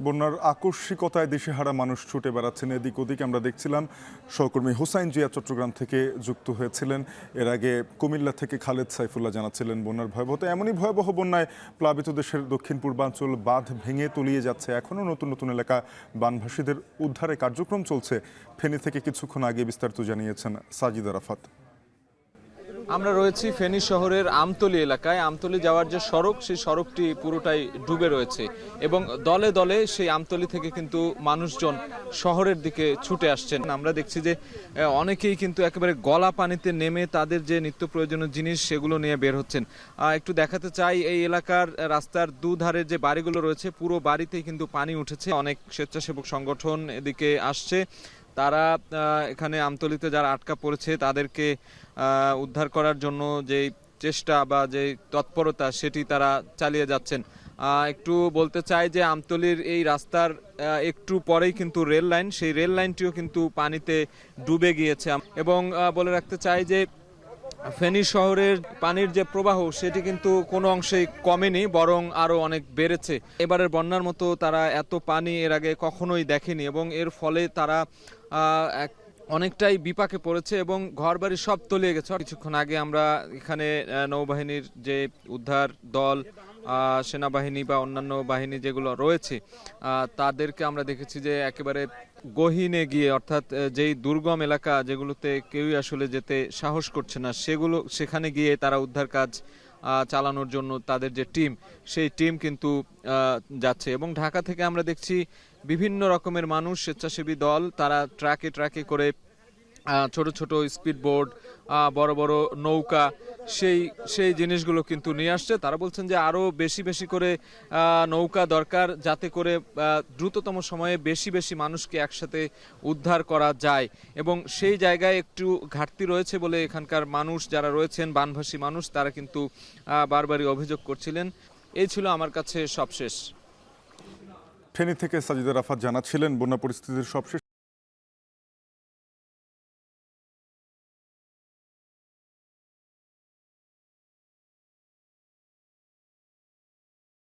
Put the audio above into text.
বন্যার আকস্মিকতায় দিশেহারা মানুষ ছুটে বেড়াচ্ছেন এদিক ওদিক। আমরা দেখছিলাম সহকর্মী হোসাইন জিয়া চট্টগ্রাম থেকে যুক্ত হয়েছিলেন। এর আগে কুমিল্লা থেকে খালেদ সাইফুল্লাহ জানাচ্ছিলেন বন্যার ভয়াবহতা। এমনই ভয়াবহ বন্যায় প্লাবিত দেশের দক্ষিণ পূর্বাঞ্চল বাঁধ ভেঙে তলিয়ে যাচ্ছে। এখনও নতুন নতুন এলাকা বানভাসীদের উদ্ধারে কার্যক্রম চলছে। ফেনী থেকে কিছুক্ষণ আগে বিস্তারিত জানিয়েছেন সাজিদ আরাফাত। আমরা রয়েছি ফেনী শহরের আমতলী এলাকায়। আমতলী যাওয়ার যে সড়ক, সেই সড়কটি পুরোটাই ডুবে রয়েছে এবং দলে দলে সেই আমতলী থেকে কিন্তু মানুষজন শহরের দিকে ছুটে আসছেন। আমরা দেখছি যে অনেকেই কিন্তু একেবারে গলা পানিতে নেমে তাদের যে নিত্য প্রয়োজনীয় জিনিস সেগুলো নিয়ে বের হচ্ছেন। একটু দেখাতে চাই, এই এলাকার রাস্তার দুধারে যে বাড়িগুলো রয়েছে পুরো বাড়িতেই কিন্তু পানি উঠেছে। অনেক স্বেচ্ছাসেবক সংগঠন এদিকে আসছে। তারা এখানে আমতলীতে যারা আটকা পড়েছে তাদেরকে উদ্ধার করার জন্য যে চেষ্টা বা যে তৎপরতা সেটি তারা চালিয়ে যাচ্ছেন। একটু বলতে চাই যে আমতলীর এই রাস্তার একটু পরেই কিন্তু রেল লাইন, সেই রেল লাইনটিও কিন্তু পানিতে ডুবে গিয়েছে। এবং বলে রাখতে চাই যে ফেনী শহরের পানির যে প্রবাহ সেটি কিন্তু কোনো অংশেই কমেনি, বরং আরো অনেক বেড়েছে। এবারের বন্যার মতো তারা এত পানি এর আগে কখনোই দেখেনি এবং এর ফলে তারা অনেকটাই বিপাকে পড়েছে এবং ঘরবাড়ি সব তলিয়ে গেছে। কিছুক্ষণ আগে আমরা এখানে নৌবাহিনীর যে উদ্ধার দল, সেনাবাহিনী বা অন্যান্য বাহিনী যেগুলো রয়েছে তাদেরকে আমরা দেখেছি যে একেবারে গহীনে গিয়ে, অর্থাৎ যেই দুর্গম এলাকা যেগুলোতে কেউই আসলে যেতে সাহস করছে না, সেখানে গিয়ে তারা উদ্ধার কাজ চালানোর জন্য তাদের যে টিম, সেই টিম কিন্তু যাচ্ছে। এবং ঢাকা থেকে আমরা দেখছি বিভিন্ন রকমের মানুষ, স্বেচ্ছাসেবী দল, তারা ট্রাকে ট্রাকে করে ছোট ছোট স্পিড বোর্ড, বড় বড় নৌকা, সেই জিনিসগুলো কিন্তু নিয়ে আসছে। তারা বলছেন যে আরো বেশি বেশি করে নৌকা দরকার, যাতে করে দ্রুততম সময়ে বেশি বেশি মানুষকে একসাথে উদ্ধার করা যায়। এবং সেই জায়গায় একটু ঘাটতি রয়েছে বলে এখানকার মানুষ যারা রয়েছেন, বানভাসী মানুষ, তারা কিন্তু বারবারই অভিযোগ করছিলেন। এই ছিল আমার কাছে সবশেষ। ফেনী থেকে সাজিদ আরাফাত জানাচ্ছিলেন বন্যা পরিস্থিতির সবশেষ।